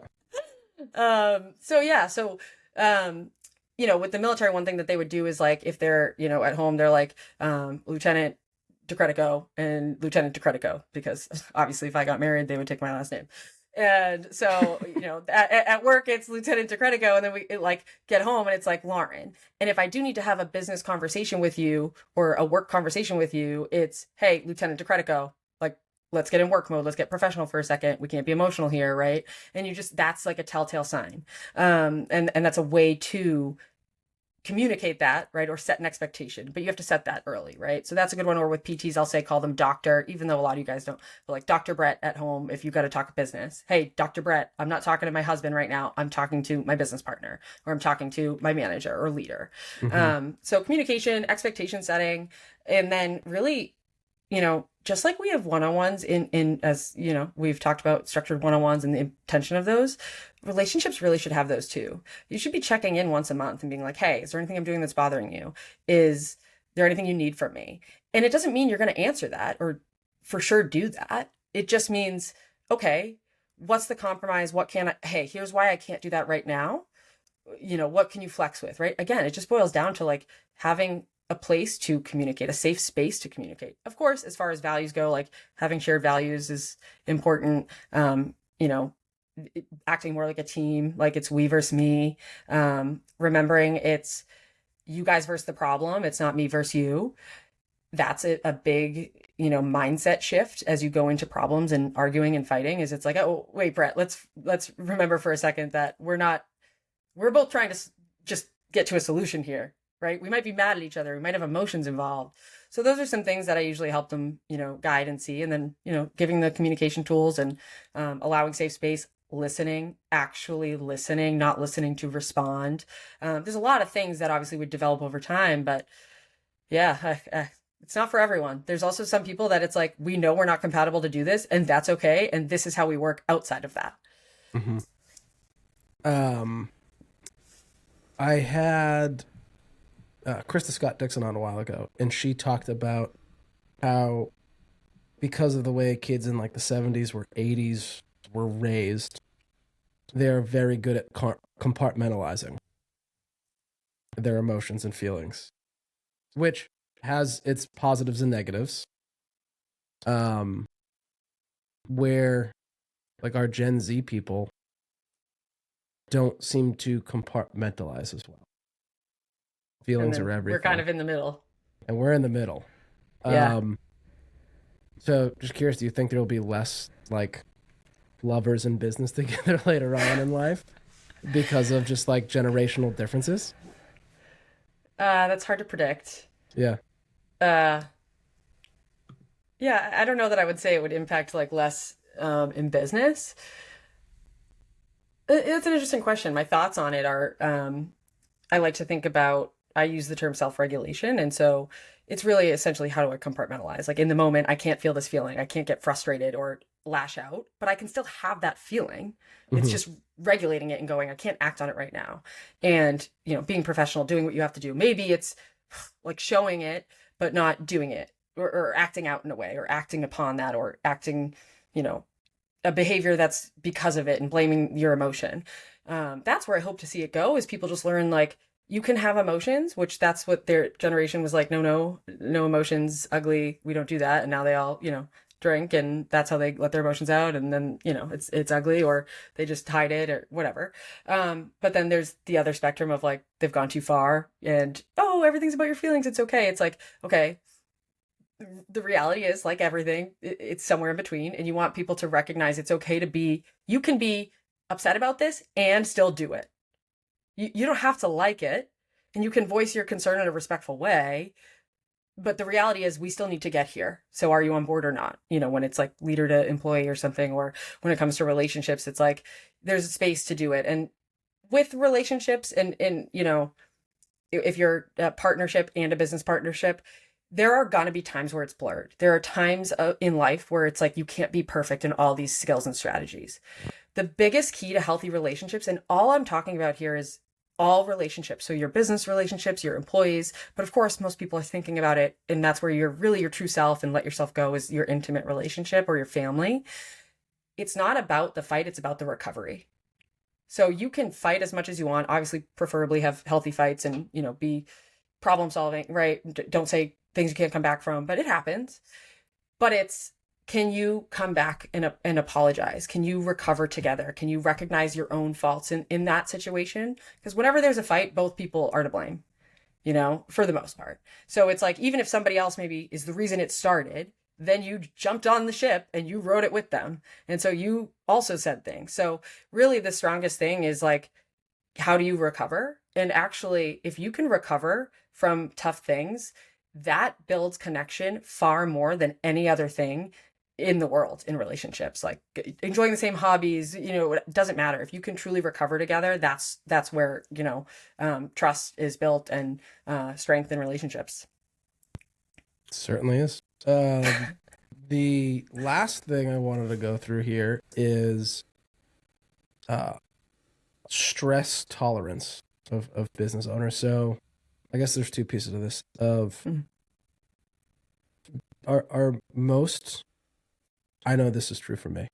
With the military, one thing that they would do is, like, if they're, at home, they're like, Lieutenant DiCredico and Lieutenant DiCredico, because obviously if I got married, they would take my last name. And so, at work, it's Lieutenant DiCredico, and then we get home and it's like Lauren. And if I do need to have a business conversation with you or a work conversation with you, it's, hey, Lieutenant DiCredico, like, let's get in work mode. Let's get professional for a second. We can't be emotional here, right? And that's like a telltale sign. And that's a way to communicate that, right? Or set an expectation, but you have to set that early, right? So that's a good one. Or with PTs, I'll say, call them doctor, even though a lot of you guys don't, but like Dr. Brett at home, if you've got to talk business, hey, Dr. Brett, I'm not talking to my husband right now. I'm talking to my business partner, or I'm talking to my manager or leader. So communication, expectation setting, and then really, just like we have one-on-ones in as, we've talked about structured one-on-ones and the intention of those, relationships really should have those too. You should be checking in once a month and being like, hey, is there anything I'm doing that's bothering you? Is there anything you need from me? And it doesn't mean you're going to answer that or for sure do that. It just means, okay, what's the compromise? Hey, here's why I can't do that right now. What can you flex with, right? Again, it just boils down to like having a place to communicate, a safe space to communicate. Of course, as far as values go, like having shared values is important. Acting more like a team, like it's we versus me. Remembering it's you guys versus the problem. It's not me versus you. That's a big, mindset shift as you go into problems and arguing and fighting. Is it's like, oh wait, Brett, let's remember for a second that we're both trying to just get to a solution here, right? We might be mad at each other. We might have emotions involved. So those are some things that I usually help them, guide and see. And then, giving the communication tools and allowing safe space, listening, actually listening, not listening to respond. There's a lot of things that obviously would develop over time, but yeah, it's not for everyone. There's also some people that it's like, we know we're not compatible to do this, and that's okay. And this is how we work outside of that. Mm-hmm. I had Krista Scott Dixon on a while ago, and she talked about how because of the way kids in like the 70s or 80s were raised, they're very good at compartmentalizing their emotions and feelings, which has its positives and negatives. Where like our Gen Z people don't seem to compartmentalize as well. Feelings are everything. We're kind of in the middle. And we're in the middle. Yeah. So just curious, do you think there will be less like lovers in business together later on in life because of just like generational differences? That's hard to predict. Yeah. Yeah, I don't know that I would say it would impact like less in business. It's an interesting question. My thoughts on it are, I like to think about, I use the term self-regulation. And so it's really essentially how do I compartmentalize? Like in the moment, I can't feel this feeling. I can't get frustrated or lash out, but I can still have that feeling. It's just regulating it and going, I can't act on it right now. And, being professional, doing what you have to do. Maybe it's like showing it, but not doing it or acting out in a way or acting upon that or acting, a behavior that's because of it and blaming your emotion. That's where I hope to see it go is people just learn like you can have emotions, which that's what their generation was like, no emotions, ugly. We don't do that. And now they all, drink and that's how they let their emotions out. And then, it's ugly or they just hide it or whatever. But then there's the other spectrum of like, they've gone too far and, oh, everything's about your feelings. It's okay. It's like, okay, the reality is like everything, it's somewhere in between. And you want people to recognize it's okay to you can be upset about this and still do it. You don't have to like it and you can voice your concern in a respectful way. But the reality is we still need to get here. So are you on board or not? When it's like leader to employee or something, or when it comes to relationships, it's like there's a space to do it. And with relationships and if you're a partnership and a business partnership, there are going to be times where it's blurred. There are times in life where it's like you can't be perfect in all these skills and strategies. The biggest key to healthy relationships, and all I'm talking about here is all relationships. So your business relationships, your employees, but of course, most people are thinking about it. And that's where you're really your true self and let yourself go is your intimate relationship or your family. It's not about the fight. It's about the recovery. So you can fight as much as you want, obviously, preferably have healthy fights and, be problem solving, right? Don't say things you can't come back from, but it happens. But can you come back and apologize? Can you recover together? Can you recognize your own faults in that situation? Because whenever there's a fight, both people are to blame, for the most part. So it's like, even if somebody else maybe is the reason it started, then you jumped on the ship and you rode it with them. And so you also said things. So really the strongest thing is like, how do you recover? And actually, if you can recover from tough things, that builds connection far more than any other thing in the world in relationships. Like enjoying the same hobbies, it doesn't matter. If you can truly recover together, that's where, trust is built and strength in relationships. Certainly is. The last thing I wanted to go through here is stress tolerance of business owners. So I guess there's two pieces of this. Are most, I know this is true for me,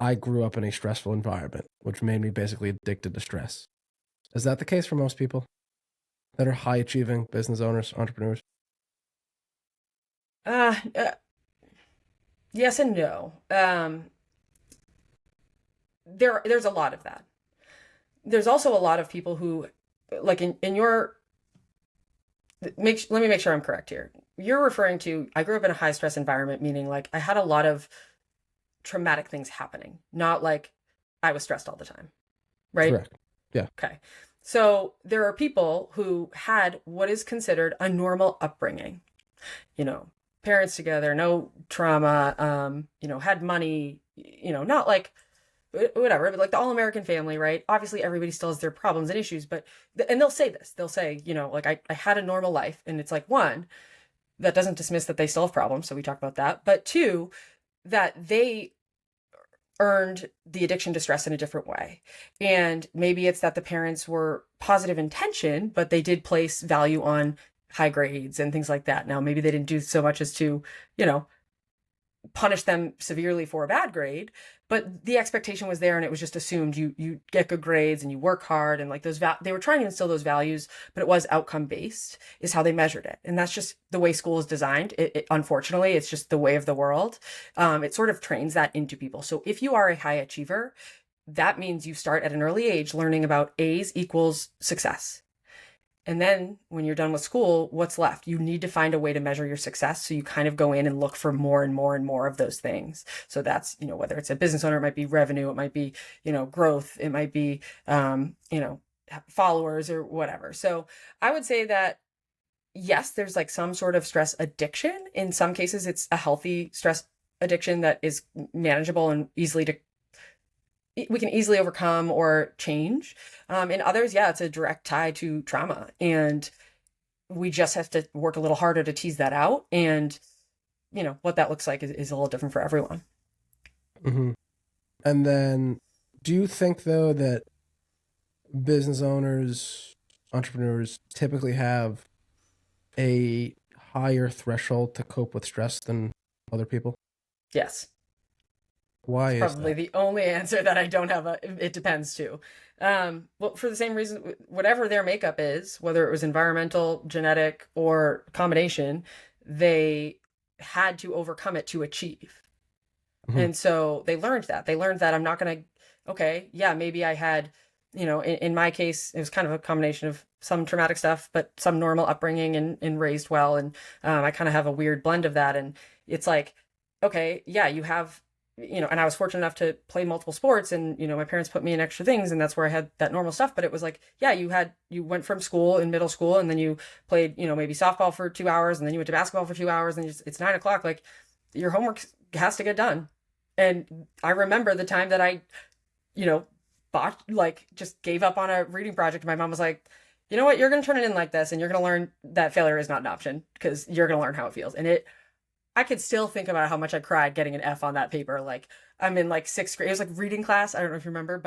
I grew up in a stressful environment, which made me basically addicted to stress. Is that the case for most people that are high achieving business owners, entrepreneurs? Uh, uh yes and no. There's a lot of that. There's also a lot of people who, like in your let me make sure I'm correct here. You're referring to, I grew up in a high stress environment, meaning like I had a lot of traumatic things happening, not like I was stressed all the time, right? Correct. Yeah. Okay. So there are people who had what is considered a normal upbringing, you know, parents together, no trauma, had money, not like whatever, but like the all-American family, right? Obviously everybody still has their problems and issues, but, and they'll say this, they'll say, like I had a normal life. And it's like, one, that doesn't dismiss that they still have problems. So we talk about that. But two, that they earned the addiction to stress in a different way. And maybe it's that the parents were positive intention, but they did place value on high grades and things like that. Now, maybe they didn't do so much as to, punish them severely for a bad grade, but the expectation was there and it was just assumed you get good grades and you work hard, and like they were trying to instill those values, but it was outcome based is how they measured it. And that's just the way school is designed. Unfortunately, it's just the way of the world. It sort of trains that into people. So if you are a high achiever, that means you start at an early age learning about A's equals success. And then when you're done with school, what's left? You need to find a way to measure your success. So you kind of go in and look for more and more and more of those things. So that's, whether it's a business owner, it might be revenue, it might be, growth, it might be, followers or whatever. So I would say that, yes, there's like some sort of stress addiction. In some cases, it's a healthy stress addiction that is manageable and we can easily overcome or change. In others, yeah, it's a direct tie to trauma. And we just have to work a little harder to tease that out. And, what that looks like is a little different for everyone. Mm-hmm. And then do you think, though, that business owners, entrepreneurs typically have a higher threshold to cope with stress than other people? Yes. Why is probably that? The only answer that I don't have it depends too. Well, for the same reason, whatever their makeup is, whether it was environmental, genetic, or combination, they had to overcome it to achieve. Mm-hmm. And so they learned that I'm not going to, okay, yeah, maybe I had, in my case, it was kind of a combination of some traumatic stuff, but some normal upbringing and raised well. And I kind of have a weird blend of that. And it's like, okay, yeah, you have, and I was fortunate enough to play multiple sports, and, my parents put me in extra things, and that's where I had that normal stuff. But it was like, yeah, you went from school in middle school, and then you played, maybe softball for 2 hours, and then you went to basketball for 2 hours, and it's 9:00. Like, your homework has to get done. And I remember the time that I, just gave up on a reading project. My mom was like, you know what, you're going to turn it in like this, and you're going to learn that failure is not an option, because you're going to learn how it feels. And I could still think about how much I cried getting an F on that paper. Like, I'm in like 6th grade. It was like reading class. I don't know if you remember,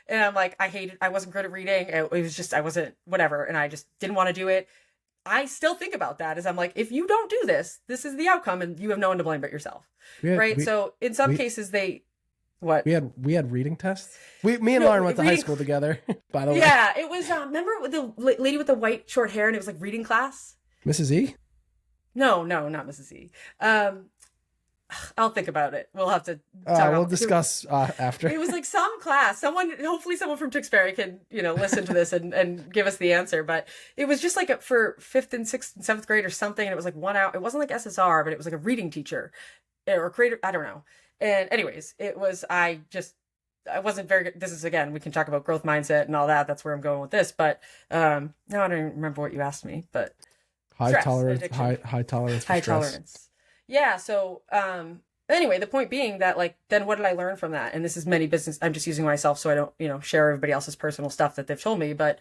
and I'm like, I wasn't good at reading. It was just, I wasn't, whatever. And I just didn't want to do it. I still think about that as I'm like, if you don't do this, this is the outcome, and you have no one to blame but yourself. Right. So in some cases what? We had reading tests. Me and Lauren went to high school together, by the way. Yeah. It was, remember the lady with the white short hair, and it was like reading class? Mrs. E? No, not Mrs. E. I'll think about it. We'll have to talk we'll discuss after. It was like some class. Hopefully someone from Tewksbury can, listen to this and give us the answer. But it was just like for 5th and 6th and 7th grade or something. And it was like 1 hour. It wasn't like SSR, but it was like a reading teacher or creator. I don't know. And anyways, I wasn't very good. This is, again, we can talk about growth mindset and all that. That's where I'm going with this. But now I don't even remember what you asked me, but high stress, tolerance, addiction. high tolerance for high stress. Tolerance. Yeah. So, anyway, the point being that, like, then what did I learn from that? And this is many business, I'm just using myself so I don't, share everybody else's personal stuff that they've told me. But,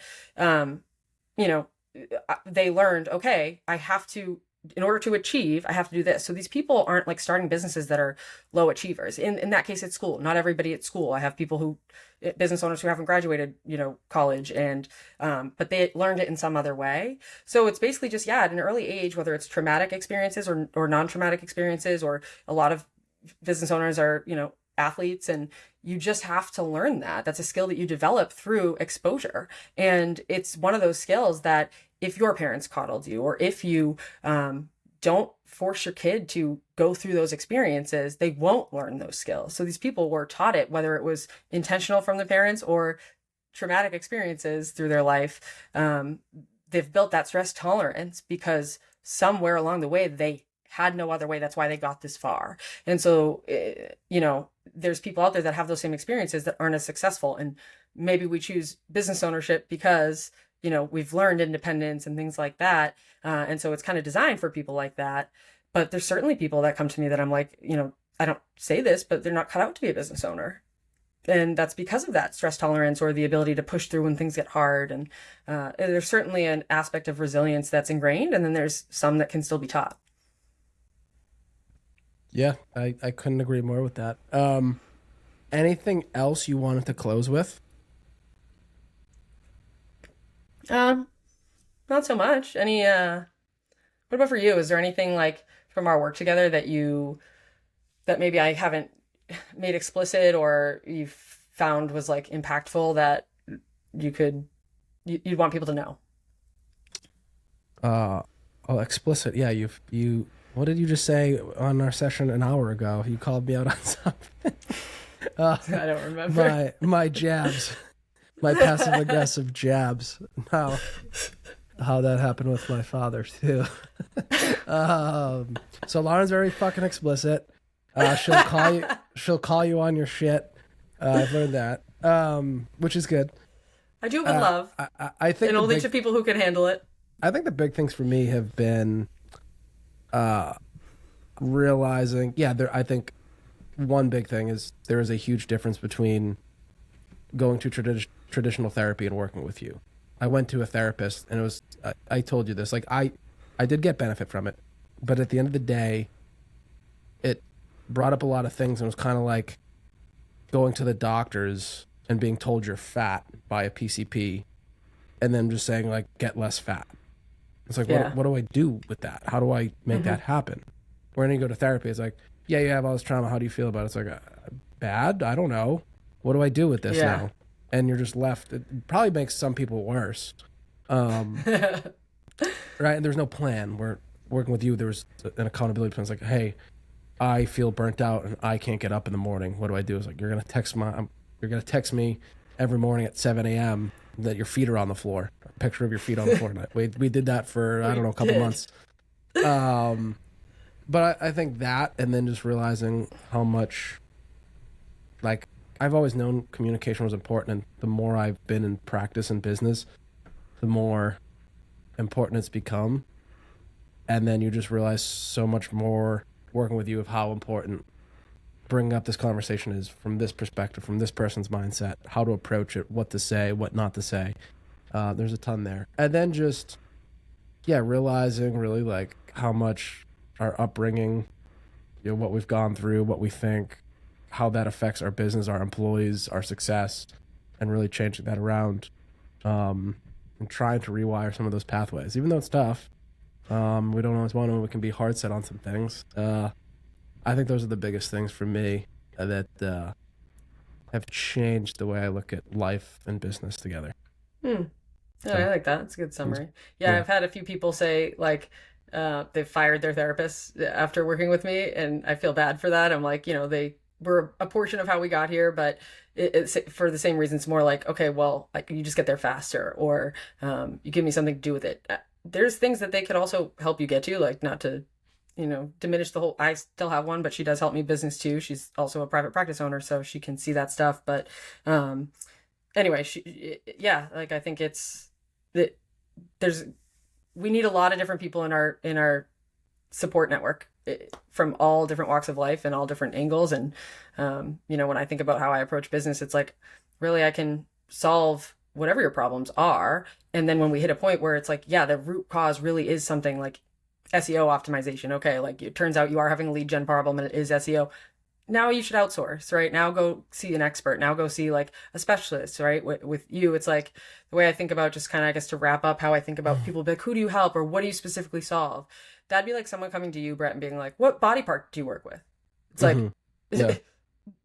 they learned, okay, in order to achieve, I have to do this. So these people aren't like starting businesses that are low achievers. In that case, it's school. Not everybody at school. I have people business owners who haven't graduated, college, and, but they learned it in some other way. So it's basically just, at an early age, whether it's traumatic experiences or non-traumatic experiences, or a lot of business owners are, athletes, and you just have to learn that. That's a skill that you develop through exposure. And it's one of those skills that if your parents coddled you, or if you don't force your kid to go through those experiences, they won't learn those skills. So these people were taught it, whether it was intentional from the parents or traumatic experiences through their life. They've built that stress tolerance because somewhere along the way they had no other way. That's why they got this far. And so, you know, there's people out there that have those same experiences that aren't as successful. And maybe we choose business ownership because, you know, we've learned independence and things like that. And so it's kind of designed for people like that. But there's certainly people that come to me that I'm like, you know, I don't say this, but they're not cut out to be a business owner. And that's because of that stress tolerance or the ability to push through when things get hard. And there's certainly an aspect of resilience that's ingrained. And then there's some that can still be taught. Yeah, I couldn't agree more with that. Anything else you wanted to close with? Not so much. What about for you? Is there anything like from our work together that maybe I haven't made explicit or you found was like impactful that you'd want people to know? Oh, explicit. Yeah, what did you just say on our session an hour ago? You called me out on something. I don't remember. My jabs, my passive aggressive jabs. How that happened with my father too. So Lauren's very fucking explicit. She'll call you on your shit. I've learned that, which is good. I do it with love. I think, and only to people who can handle it. I think the big things for me have been realizing, I think one big thing is there is a huge difference between going to traditional therapy and working with you. I went to a therapist and it was, I told you this, like I did get benefit from it, but at the end of the day, it brought up a lot of things and it was kind of like going to the doctors and being told you're fat by a PCP and then just saying like, get less fat. It's like, what do I do with that? How do I make that happen? When you go to therapy, it's like, yeah, you have all this trauma. How do you feel about it? It's like, bad. I don't know. What do I do with this now? And you're just left. It probably makes some people worse. Right. And there's no plan. We're working with you. There was an accountability plan. It's like, hey, I feel burnt out and I can't get up in the morning. What do I do? It's like, you're going to text me every morning at 7 a.m. that your feet are on the floor. A picture of your feet on the floor. We did that for, I don't know, a couple months. But I think that, and then just realizing how much, like, I've always known communication was important, and the more I've been in practice and business, the more important it's become. And then you just realize so much more working with you of how important bringing up this conversation is from this perspective, from this person's mindset, how to approach it, what to say, what not to say. There's a ton there. And then just, realizing really like how much our upbringing, what we've gone through, what we think, how that affects our business, our employees, our success, and really changing that around, and trying to rewire some of those pathways. Even though it's tough, we don't always want to, we can be hard set on some things. I think those are the biggest things for me that have changed the way I look at life and business together. So, I like that. It's a good summary. Yeah, I've had a few people say like they fired their therapist after working with me, and I feel bad for that. I'm like, they were a portion of how we got here, but it's for the same reasons. More like, okay, well, like you just get there faster, or you give me something to do with it. There's things that they could also help you get to, like not to, diminish the whole, I still have one, but she does help me business too. She's also a private practice owner, so she can see that stuff. But anyway, like I think it's that we need a lot of different people in our support network from all different walks of life and all different angles. And, when I think about how I approach business, it's like, really, I can solve whatever your problems are. And then when we hit a point where it's like, the root cause really is something like SEO optimization. Okay. Like it turns out you are having a lead gen problem and it is SEO. Now you should outsource, right? Now go see an expert. Now go see like a specialist, right? With you, it's like the way I think about, just kind of, I guess, to wrap up how I think about people, be like, who do you help or what do you specifically solve? That'd be like someone coming to you, Brett, and being like, what body part do you work with? It's like,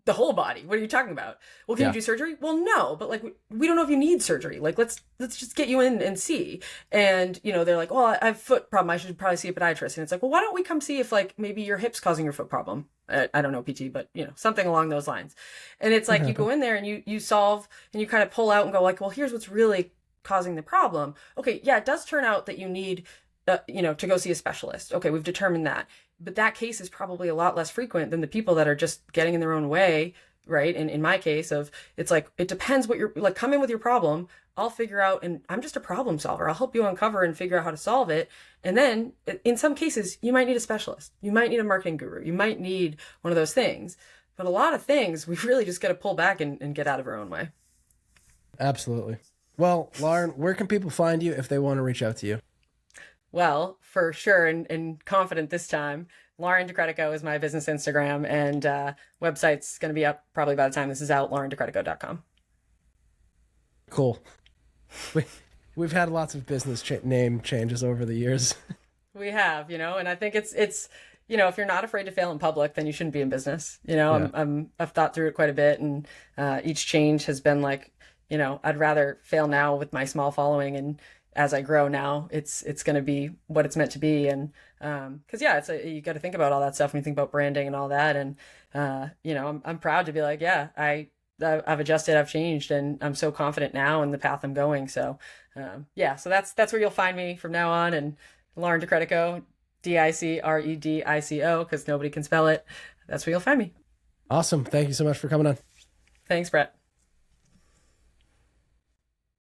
the whole body. What are you talking about? Well, can Yeah. you do surgery? Well, no, but like we don't know if you need surgery. Like let's just get you in and see. And they're like, well, I have a foot problem. I should probably see a podiatrist. And it's like, well, why don't we come see if like maybe your hip's causing your foot problem? I don't know PT, but something along those lines. And it's like you go in there and you solve and you kind of pull out and go like, well, here's what's really causing the problem. Okay, yeah, it does turn out that you need to go see a specialist. Okay, we've determined that. But that case is probably a lot less frequent than the people that are just getting in their own way, right? And in my case it's like, it depends what you're like, come in with your problem. I'll figure out, and I'm just a problem solver. I'll help you uncover and figure out how to solve it. And then in some cases, you might need a specialist. You might need a marketing guru. You might need one of those things. But a lot of things, we really just got to pull back and get out of our own way. Absolutely. Well, Lauren, where can people find you if they want to reach out to you? Well, for sure, and confident this time, Lauren DiCredico is my business Instagram, and website's going to be up probably by the time this is out, laurendicredico.com. Cool. We've had lots of business name changes over the years. We have, and I think it's if you're not afraid to fail in public, then you shouldn't be in business. I've thought through it quite a bit, and each change has been like, I'd rather fail now with my small following, and as I grow now, it's going to be what it's meant to be. And because you got to think about all that stuff when you think about branding and all that. And I'm proud to be like, yeah, I've adjusted, I've changed, and I'm so confident now in the path I'm going. So so that's where you'll find me from now on. And Lauren DiCredico, DICREDICO, because nobody can spell it. That's where you'll find me. Awesome. Thank you so much for coming on. Thanks, Brett.